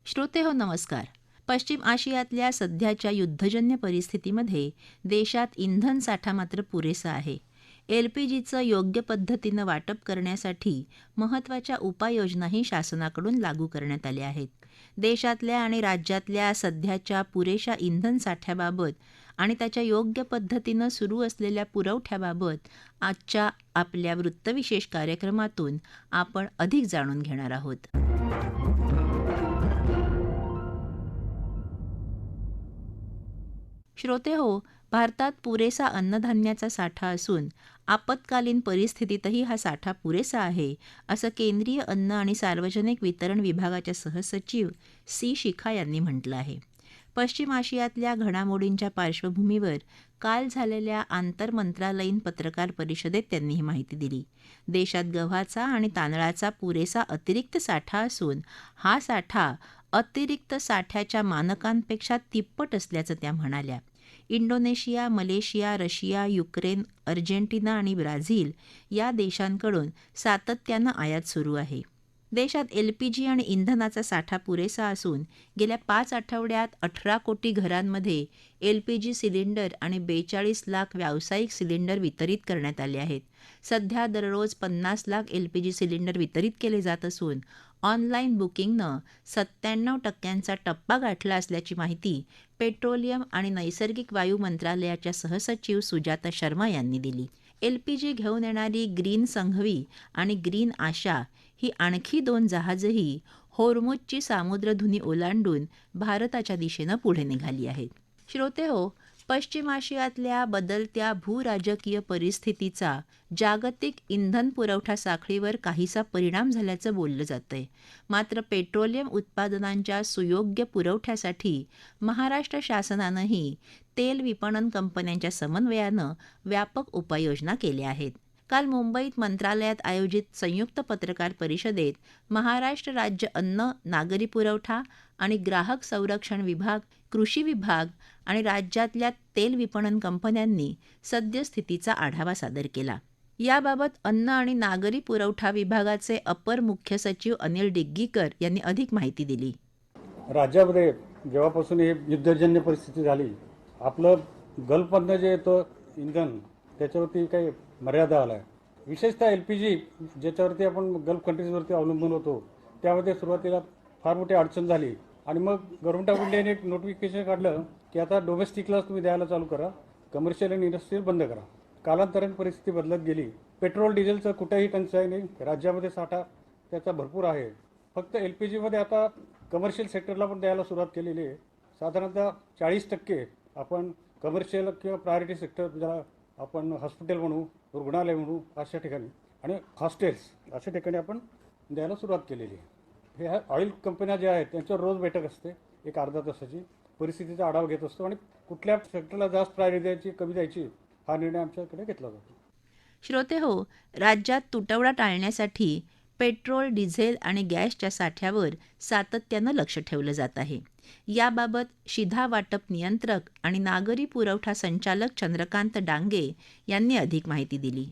श्रोते हो नमस्कार. पश्चिम आशियातल्या सध्याच्या युद्धजन्य परिस्थितीमध्ये देशात इंधन साठा मात्र पुरेसा आहे. LPGचं योग्य पद्धतीनं वाटप करण्यासाठी महत्त्वाच्या उपाययोजनाही शासनाकडून लागू करण्यात आल्या आहेत. देशातल्या आणि राज्यातल्या सध्याच्या पुरेशा इंधन साठ्याबाबत आणि त्याच्या योग्य पद्धतीनं सुरू असलेल्या पुरवठ्याबाबत आजच्या आपल्या वृत्तविशेष कार्यक्रमातून आपण अधिक जाणून घेणार आहोत. श्रोते हो, भारतात पुरेसा अन्नधान्याचा साठा असून आपत्कालीन परिस्थितीतही हा साठा पुरेसा आहे, असं केंद्रीय अन्न आणि सार्वजनिक वितरण विभागाच्या सहसचिव शिखा यांनी म्हटलं आहे. पश्चिम आशियातल्या घडामोडींच्या पार्श्वभूमीवर काल झालेल्या आंतरमंत्रालयीन पत्रकार परिषदेत त्यांनी ही माहिती दिली. देशात गव्हाचा आणि तांदळाचा पुरेसा अतिरिक्त साठा असून हा साठा अतिरिक्त साठ्याच्या मानकांपेक्षा तिप्पट असल्याचं त्या म्हणाल्या. Indonesia, Malaysia, Russia, Ukraine, Argentina आणि ब्राझील या देशांकडून सातत्यानं आयात सुरू आहे. देशात LPG आणि इंधनाचा साठा पुरेसा असून गेल्या 5 आठवड्यात 18 कोटी घरांमध्ये LPG सिलेंडर आणि 42 लाख व्यावसायिक सिलेंडर वितरित करण्यात आले आहेत. सध्या दररोज 50 लाख LPG सिलेंडर वितरित केले जात असून ऑनलाईन बुकिंगनं 97% टप्पा गाठला असल्याची माहिती पेट्रोलियम आणि नैसर्गिक वायू मंत्रालयाच्या सहसचिव सुजाता शर्मा यांनी दिली. LPG घेऊन येणारी ग्रीन संघवी आणि ग्रीन आशा ही आणखी 2 जहाजंही होर्मुझची सामुद्रधुनी ओलांडून भारताच्या दिशेनं पुढे निघाली आहेत. श्रोते हो, पश्चिम आशियातल्या बदलत्या भूराजकीय परिस्थितीचा जागतिक इंधन पुरवठा साखळीवर काहीसा परिणाम झाल्याचं बोललं जातंय. मात्र पेट्रोलियम उत्पादनांच्या सुयोग्य पुरवठ्यासाठी महाराष्ट्र शासनानंही तेल विपणन कंपन्यांच्या समन्वयानं व्यापक उपाययोजना केल्या आहेत. काल मुंबईत मंत्रालयात आयोजित संयुक्त पत्रकार परिषदेत महाराष्ट्र राज्य अन्न, नागरी पुरवठा आणि ग्राहक संरक्षण विभाग, कृषी विभाग आणि राज्यातल्या तेल विपणन कंपन्यांनी सद्यस्थितीचा आढावा सादर केला. याबाबत अन्न आणि नागरी पुरवठा विभागाचे अपर मुख्य सचिव अनिल डिग्गीकर यांनी अधिक माहिती दिली. राज्यामध्ये जेव्हापासून ही युद्धजन्य परिस्थिती झाली, आपलं गल्फमधनं जे येतं इंधन त्याच्यावरती काही मर्यादा आला आहे. विशेषतः LPG ज्याच्यावरती आपण गल्फ कंट्रीजवरती अवलंबून होतो, त्यामध्ये सुरुवातीला फार मोठी अडचण झाली आणि मग गव्हर्नमेंट ऑफ इंडियाने एक नोटिफिकेशन काढलं की आता डोमेस्टिकलाच तुम्ही द्यायला चालू करा, कमर्शियल आणि इंडस्ट्रियल बंद करा. कालांतराने परिस्थिती बदलत गेली. पेट्रोल डिझेलचं कुठेही टंचाई नाही, राज्यामध्ये साठा त्याचा भरपूर आहे. फक्त LPGमध्ये आता कमर्शियल सेक्टरला पण द्यायला सुरुवात केलेली आहे. साधारणतः 40% आपण कमर्शियल किंवा प्रायोरिटी सेक्टर, ज्याला आपण हॉस्पिटल म्हणू, रुग्णालय म्हणू, अशा ठिकाणी आणि हॉस्टेल्स अशा ठिकाणी आपण द्यायला सुरुवात केलेली आहे. हे ऑइल कंपन्या ज्या आहेत त्यांच्यावर रोज बैठक असते, एक अर्धा तासाची. परिस्थितीचा आढावा घेत असतो आणि कुठल्या सेक्टरला जास्त प्रायोरिटी द्यायची, कमी द्यायची, हा निर्णय आमच्याकडे घेतला जातो. श्रोते हो, राज्यात तुटवडा टाळण्यासाठी पेट्रोल, डिझेल आणि गॅसच्या साठ्यावर सातत्यानं लक्ष ठेवलं जात आहे. याबाबत शिधा वाटप नियंत्रक आणि नागरी पुरवठा संचालक चंद्रकांत डांगे यांनी अधिक माहिती दिली.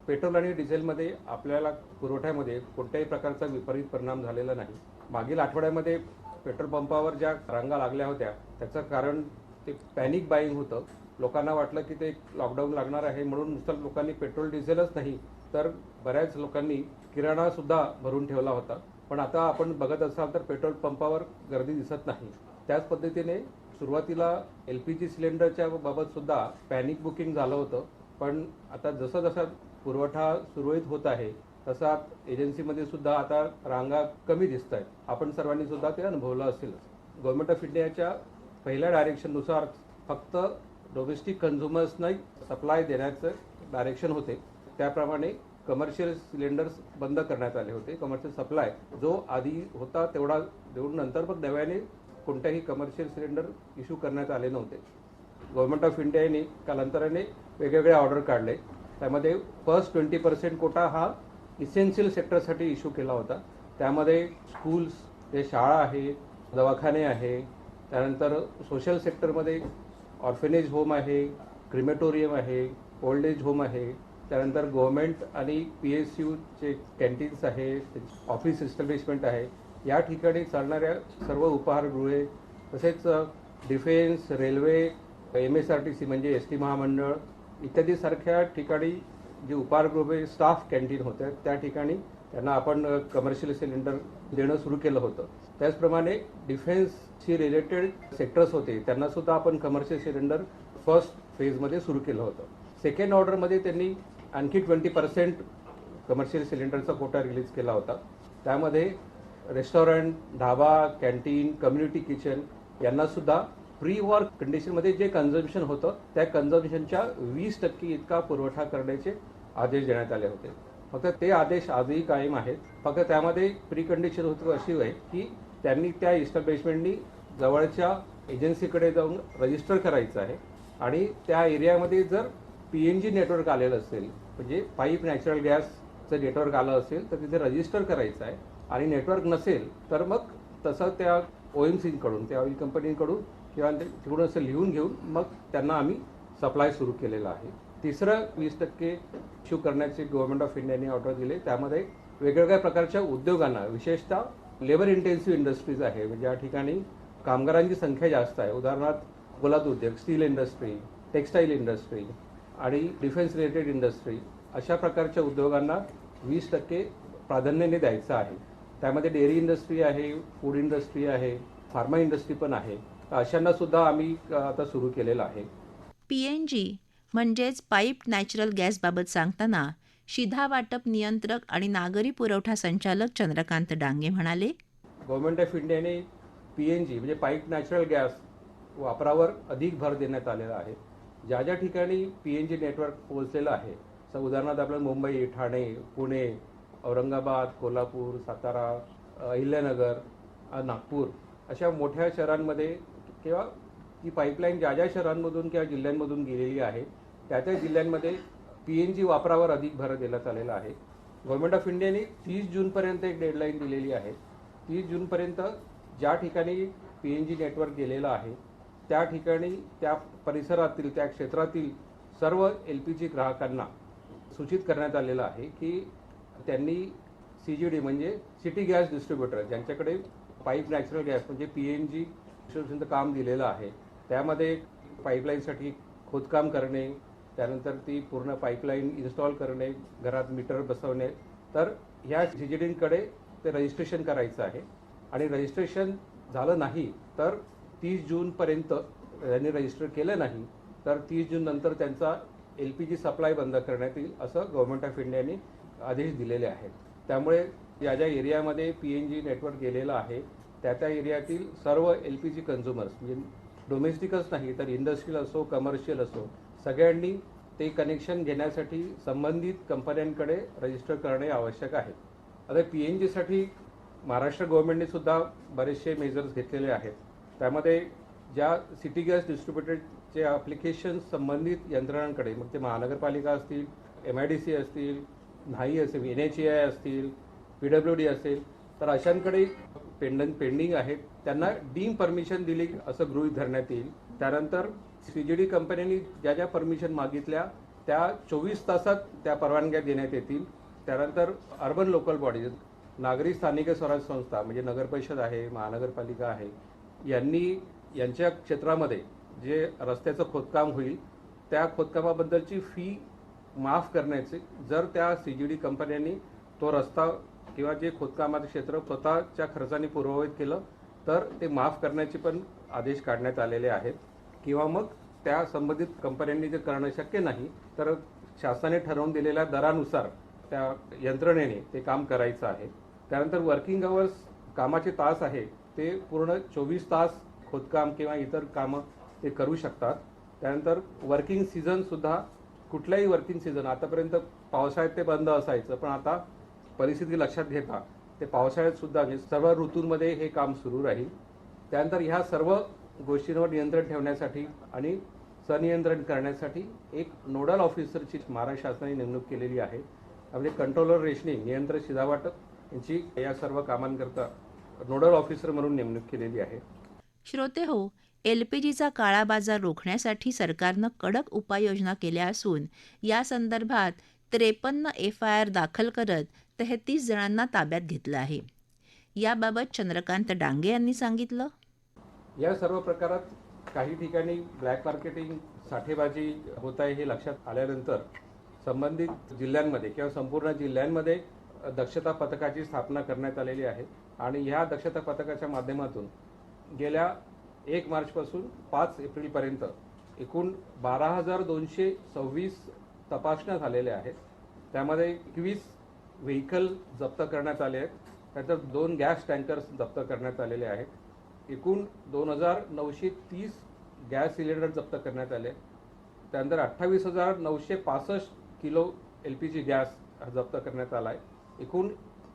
पेट्रोल आणि डिझेलमध्ये आपल्याला पुरवठ्यामध्ये कोणत्याही प्रकारचा विपरीत परिणाम झालेला नाही. मागील आठवड्यामध्ये पेट्रोल पंपावर ज्या रांगा लागल्या होत्या त्याचं कारण ते पॅनिक बाईंग होतं. लोकांना वाटलं की ते लॉकडाऊन लागणार आहे म्हणून नुसतं लोकांनी पेट्रोल डिझेलच नाही तर बऱ्याच लोकांनी किराणासुद्धा भरून ठेवला होता. पण आता आपण बघत असाल तर पेट्रोल पंपावर गर्दी दिसत नाही. त्याच पद्धतीने सुरुवातीला LPG सिलेंडरच्या बाबतसुद्धा पॅनिक बुकिंग झालं होतं. पण आता जसं जसं पुरवठा सुरळीत होत आहे तसा एजन्सीमध्ये सुद्धा आता रांगा कमी दिसत आहेत. आपण सर्वांनी सुद्धा ते अनुभवलं असेलच. गव्हर्नमेंट ऑफ इंडियाच्या पहिल्या डायरेक्शननुसार फक्त डोमेस्टिक कन्झ्युमर्सना सप्लाय देण्याचं डायरेक्शन होते. त्याप्रमाणे कमर्शियल सिलेंडर्स बंद करण्यात आले होते. कमर्शियल सप्लाय जो आधी होता तेवढा देऊन नंतर पण नव्याने कोणत्याही कमर्शियल सिलेंडर इश्यू करण्यात आले नव्हते. गव्हर्नमेंट ऑफ इंडियाने कालांतराने वेगवेगळे ऑर्डर काढले. त्यामध्ये फर्स्ट 20% कोटा हा इसेन्शियल सेक्टरसाठी इश्यू केला होता. त्यामध्ये स्कूल्स, ते शाळा आहे, दवाखाने आहे, त्यानंतर सोशल सेक्टरमध्ये ऑर्फनेज होम आहे, क्रिमेटोरियम आहे, ओल्ड एज होम आहे, त्यानंतर गव्हर्नमेंट आणि PSUचे कॅन्टीन्स आहे, ऑफिस एस्टॅब्लिशमेंट आहे, या ठिकाणी चालणाऱ्या सर्व उपहारगृहे तसेच डिफेन्स, रेल्वे, MSRTC म्हणजे एस टी महामंडळ इत्यादी सारख्या ठिकाणी जे उपहारगृहे स्टाफ कॅन्टीन होत्या त्या ठिकाणी त्यांना आपण कमर्शियल सिलेंडर देणं सुरू केलं होतं. त्याचप्रमाणे डिफेन्सशी रिलेटेड सेक्टर्स होते त्यांना सुद्धा आपण कमर्शियल सिलेंडर फर्स्ट फेजमध्ये सुरू केलं होतं. सेकंड ऑर्डरमध्ये त्यांनी आणखी 20% कमर्शियल सिलेंडरचा कोटा रिलीज केला होता. त्यामध्ये restaurant, dhaba, canteen, community kitchen यांना सुद्धा प्री वॉर कंडिशनमध्ये जे कन्झम्पशन होतं त्या कन्झम्पशनच्या 20% इतका पुरवठा करण्याचे आदेश देण्यात आले होते. फक्त ते आदेश आजही कायम आहेत. फक्त त्यामध्ये प्री कंडिशन होतं अशी आहे की त्यांनी त्या इस्टॅब्लिशमेंटनी जवळच्या एजन्सीकडे जाऊन रजिस्टर करायचं आहे आणि त्या एरियामध्ये जर PNG नेटवर्क आलेलं असेल म्हणजे पाईप नॅचरल गॅसचं नेटवर्क आलं असेल तर तिथे रजिस्टर करायचं आहे आणि नेटवर्क नसेल तर मग तसं त्या OMCकडून त्या ऑइल कंपनीकडून किंवा तिकडून असं लिहून घेऊन मग त्यांना आम्ही सप्लाय सुरू केलेला आहे. तिसरं 20% इश्यू करण्याचे गव्हर्नमेंट ऑफ इंडियाने ऑर्डर दिले. त्यामध्ये वेगवेगळ्या प्रकारच्या उद्योगांना विशेषतः लेबर इंटेन्सिव्ह इंडस्ट्रीज आहे म्हणजे या ठिकाणी कामगारांची संख्या जास्त आहे. उदाहरणार्थ पोलाद उद्योग, स्टील इंडस्ट्री, टेक्स्टाईल इंडस्ट्री आणि डिफेन्स रिलेटेड इंडस्ट्री अशा प्रकारच्या उद्योगांना 20% प्राधान्याने द्यायचं आहे. त्यामध्ये डेअरी इंडस्ट्री आहे, फूड इंडस्ट्री आहे, फार्मा इंडस्ट्री पण आहे. अशांना सुद्धा आम्ही आता सुरू केलेलं आहे. PNG म्हणजेच पाईप नॅचरल गॅसबाबत सांगताना शिधा वाटप नियंत्रक आणि नागरी पुरवठा संचालक चंद्रकांत डांगे म्हणाले, गव्हर्नमेंट ऑफ इंडियाने PNG म्हणजे पाईप नॅचरल गॅस वापरावर अधिक भर देण्यात आलेला आहे. ज्या ज्या ठिकाणी PNG नेटवर्क पोहोचलेलं आहे उदाहरणार्थ आपलं मुंबई, ठाणे, पुणे, औरंगाबाद, कोल्हापूर, सातारा, अहिल्यानगर, नागपूर अशा मोठ्या शहरांमध्ये किंवा ही पाईपलाईन ज्या ज्या शहरांमधून किंवा जिल्ह्यांमधून गेलेली आहे त्या त्या जिल्ह्यांमध्ये PNG वापरावर अधिक भर देण्यात आलेला आहे. गव्हर्नमेंट ऑफ इंडियाने 30 जूनपर्यंत एक डेडलाईन दिलेली आहे. 30 जूनपर्यंत ज्या ठिकाणी PNG नेटवर्क गेलेलं आहे त्या ठिकाणी त्या परिसरातील त्या क्षेत्रातील सर्व LPG ग्राहकांना सूचित करण्यात आलेलं आहे की त्यांनी CGD म्हणजे सिटी गॅस डिस्ट्रीब्युटर ज्यांच्याकडे पाईप नॅचरल गॅस म्हणजे PNG डिस्ट्रीब्युशनचं काम दिलेलं आहे त्यामध्ये पाईपलाईनसाठी खोदकाम करणे, त्यानंतर ती पूर्ण पाईपलाईन इन्स्टॉल करणे, घरात मीटर बसवणे, तर ह्या CGDकडे ते रजिस्ट्रेशन करायचं आहे आणि रजिस्ट्रेशन झालं नाही तर 30 जूनपर्यंत त्यांनी रजिस्टर केलं नाही तर 30 जून नंतर त्यांचा LPG सप्लाय बंद करण्यात येईल असं गव्हर्नमेंट ऑफ इंडियाने आदेश दिलेले आहेत. त्यामुळे ज्या ज्या एरियामध्ये PNG नेटवर्क गेलेलं आहे त्या त्या एरियातील सर्व LPG कन्झ्युमर्स म्हणजे डोमेस्टिकच नाही तर इंडस्ट्रियल असो, कमर्शियल असो, सगळ्यांनी ते कनेक्शन घेण्यासाठी संबंधित कंपन्यांकडे रजिस्टर करणे आवश्यक आहे. आता PNGसाठी महाराष्ट्र गव्हर्नमेंटने सुद्धा बरेचसे मेजर्स घेतलेले आहेत. त्यामध्ये ज्या सिटी गॅस डिस्ट्रीब्युटरचे ॲप्लिकेशन्स संबंधित यंत्रणांकडे मग ते महानगरपालिका असतील, MIDC असतील, NHAI असेल, NHAI असतील, PWD असेल तर अशांकडे पेंडिंग आहेत त्यांना डीम परमिशन दिली असं गृहीत धरण्यात येईल. त्यानंतर CGD कंपन्यांनी ज्या ज्या परमिशन मागितल्या त्या 24 तासात त्या परवानग्या देण्यात येतील. त्यानंतर अर्बन लोकल बॉडीज, नागरी स्थानिक स्वराज्य संस्था म्हणजे नगर परिषद आहे, महानगरपालिका आहे, यांनी यांच्या क्षेत्रामध्ये जे रस्त्याचं खोदकाम होईल त्या खोदकामाबद्दलची फी माफ करण्याचे जर त्या CGD कंपन्यांनी तो रस्ता किंवा जे खोदकामाचं क्षेत्र स्वतःच्या खर्चाने पूर्ववत केलं तर ते माफ करण्याचे पण आदेश काढण्यात आलेले आहेत. किंवा मग त्या संबंधित कंपन्यांनी जे करणं शक्य नाही तर शासनाने ठरवून दिलेल्या दरानुसार त्या यंत्रणेने ते काम करायचं आहे. त्यानंतर वर्किंग अवर्स कामाचे तास आहे ते पूर्ण 24 तास खोदकाम किंवा इतर कामं ते करू शकतात. त्यानंतर वर्किंग सीझनसुद्धा कुठल्याही वर्किंग सीझन आतापर्यंत पावसाळ्यात ते बंद असायचं पण आता परिस्थिती लक्षात घेता ते पावसाळ्यात सुद्धा सर्व ऋतूंमध्ये हे काम सुरू राहील. त्यानंतर ह्या सर्व गोष्टींवर नियंत्रण ठेवण्यासाठी आणि सनियंत्रण करण्यासाठी एक नोडल ऑफिसरची महाराष्ट्र शासनाने नेमणूक केलेली आहे. त्यामध्ये कंट्रोलर रेशनिंग, नियंत्रण शिधावाटप यांची या सर्व कामांकरता नोडल ऑफिसर म्हणून नेमणूक केलेली आहे. श्रोते हो, LPGचा काळा बाजार रोखण्यासाठी सरकारनं कडक उपाययोजना केल्या असून या संदर्भात 53 FIR दाखल करत 33 जणांना ताब्यात घेतलं आहे. याबाबत चंद्रकांत डांगे यांनी सांगितलं. या सर्व प्रकारात काही ठिकाणी ब्लॅक मार्केटिंग, साठेबाजी होत आहे हे लक्षात आल्यानंतर संबंधित जिल्ह्यांमध्ये किंवा संपूर्ण जिल्ह्यांमध्ये दक्षता पथकाची स्थापना करण्यात आलेली आहे आणि ह्या दक्षता पथकाच्या माध्यमातून गेल्या 1 मार्चपासून 5 एप्रिलपर्यंत एकूण 12,226 तपासण्या झालेल्या आहेत. त्यामध्ये 21 व्हेकल जप्त करण्यात आले आहेत. त्याच्यात 2 गॅस टँकर्स जप्त करण्यात आलेले आहेत. एकूण 2,930 गॅस सिलेंडर जप्त करण्यात आले. त्यानंतर 28,965 किलो LPG गॅस जप्त करण्यात आला आहे. एकूण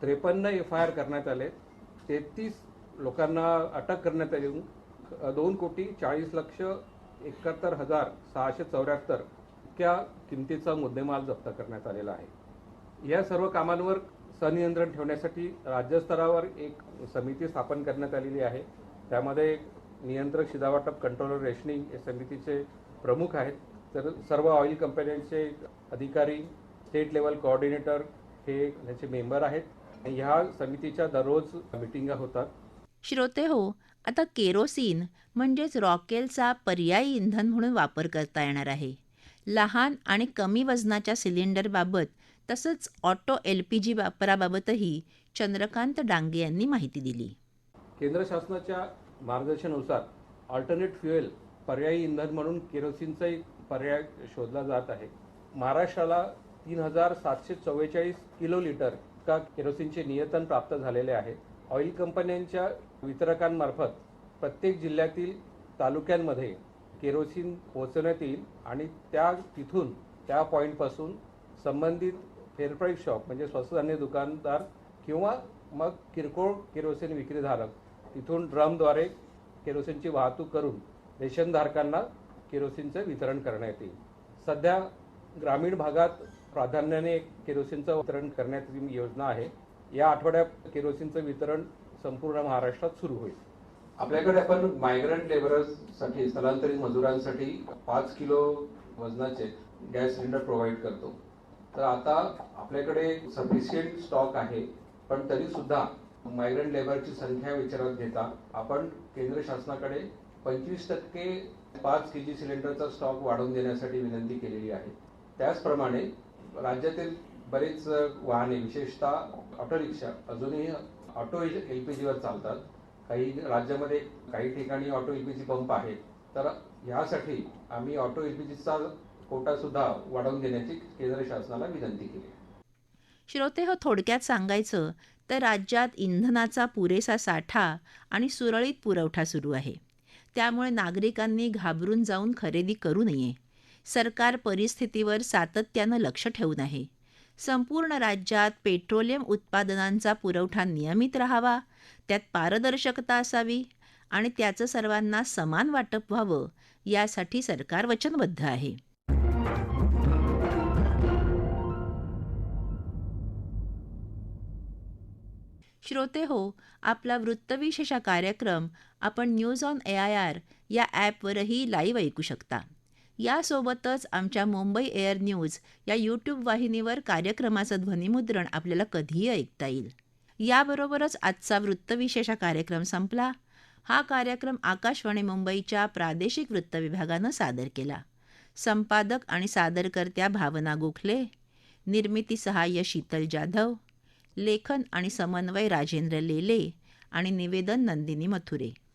53 FIR करण्यात आले. 33 लोकांना अटक करण्यात आली. 2,40,71,674 इतक्या किमतीचा मुद्देमाल जप्त करण्यात आलेला आहे. या सर्व कामांवर संनियंत्रण ठेवण्यासाठी राज्यस्तरावर एक समिती स्थापन करण्यात आलेली आहे. त्यामध्ये नियंत्रक शिधावाटप कंट्रोलर रेशनिंग या समितीचे प्रमुख आहेत. तर सर्व ऑइल कंपन्यांचे अधिकारी, स्टेट लेवल कोऑर्डिनेटर हे त्याचे मेंबर आहेत. ह्या समितीच्या दररोज मिटिंगा होतात. श्रोते हो, आता केरोसिन म्हणजेच रॉकेलचा पर्यायी इंधन म्हणून वापर करता येणार आहे. लहान आणि कमी वजनाच्या सिलेंडरबाबत तसंच ऑटो LPG वापराबाबतही चंद्रकांत डांगे यांनी माहिती दिली. केंद्र शासनाच्या मार्गदर्शनानुसार अल्टरनेट फ्युएल पर्यायी इंधन म्हणून केरोसिनचा एक पर्याय शोधला जात आहे. महाराष्ट्राला 3,744 किलो लिटर का केरोसिनचे नियंत्रण प्राप्त झालेले आहे. ऑइल कंपन्यांच्या वितरकांमार्फत प्रत्येक जिल्ह्यातील तालुक्यांमध्ये केरोसिन पोहोचवण्यात येईल आणि तिथून त्या पॉईंटपासून संबंधित फेअरप्राईस शॉप म्हणजे स्वस्त धान्य दुकानदार किंवा मग किरकोळ केरोसिन विक्रीधारक तिथून ड्रमद्वारे केरोसिनची वाहतूक करून रेशनधारकांना केरोसिनचं वितरण करण्यात येईल. सध्या ग्रामीण भागात प्राधान्याने केरोसिनचं वितरण करण्याची योजना आहे. या आठवड्यात केरोसिनचं वितरण संपूर्ण महाराष्ट्रात सुरू होईल. आपल्याकडे आपण मायग्रंट लेबरर्ससाठी, स्थलांतरित मजुरांसाठी 5 किलो वजनाचे गॅस सिलेंडर प्रोव्हाइड करतो. तर आता आपल्याकडे सफिशियंट स्टॉक आहे, पण तरी सुद्धा मायग्रंट लेबरची संख्या विचारात घेता आपण केंद्र शासनाकडे 25% 5 kg सिलेंडरचा स्टॉक वाढवून देण्यासाठी विनंती केलेली आहे. त्याचप्रमाणे राज्यातील बरेच वाहने, विशेषतः ऑटो रिक्षा अजूनही ऑटो LPGवर चालतात. काही राज्यामध्ये काही ठिकाणी ऑटो LPG पंप आहेत. तर यासाठी आम्ही ऑटो LPGचा कोटा सुद्धा वाढवून देण्याची केंद्र शासनाला विनंती केली. श्रोते हो, थोडक्यात सांगायचं तर राज्यात इंधनाचा पुरेसा साठा आणि सुरळीत पुरवठा सुरू आहे. त्यामुळे नागरिकांनी घाबरून जाऊन खरेदी करू नये. सरकार परिस्थितीवर सातत्यानं लक्ष ठेवून आहे. संपूर्ण राज्यात पेट्रोलियम उत्पादनांचा पुरवठा नियमित राहावा, त्यात पारदर्शकता असावी आणि त्याचं सर्वांना समान वाटप व्हावं, यासाठी सरकार वचनबद्ध आहे. श्रोते हो, आपला वृत्तविशेष कार्यक्रम आपण न्यूज ऑन AIR या ॲपवरही लाईव्ह ऐकू शकता. यासोबतच आमच्या मुंबई एअर न्यूज या YouTube वाहिनीवर कार्यक्रमाचं ध्वनिमुद्रण आपल्याला कधीही ऐकता येईल. याबरोबरच आजचा वृत्तविशेष कार्यक्रम संपला. हा कार्यक्रम आकाशवाणी मुंबईच्या प्रादेशिक वृत्त विभागानं सादर केला. संपादक आणि सादरकर्त्या भावना गोखले, निर्मिती सहाय्य शीतल जाधव, लेखन आणि समन्वय राजेंद्र लेले आणि निवेदन नंदिनी मथुरे.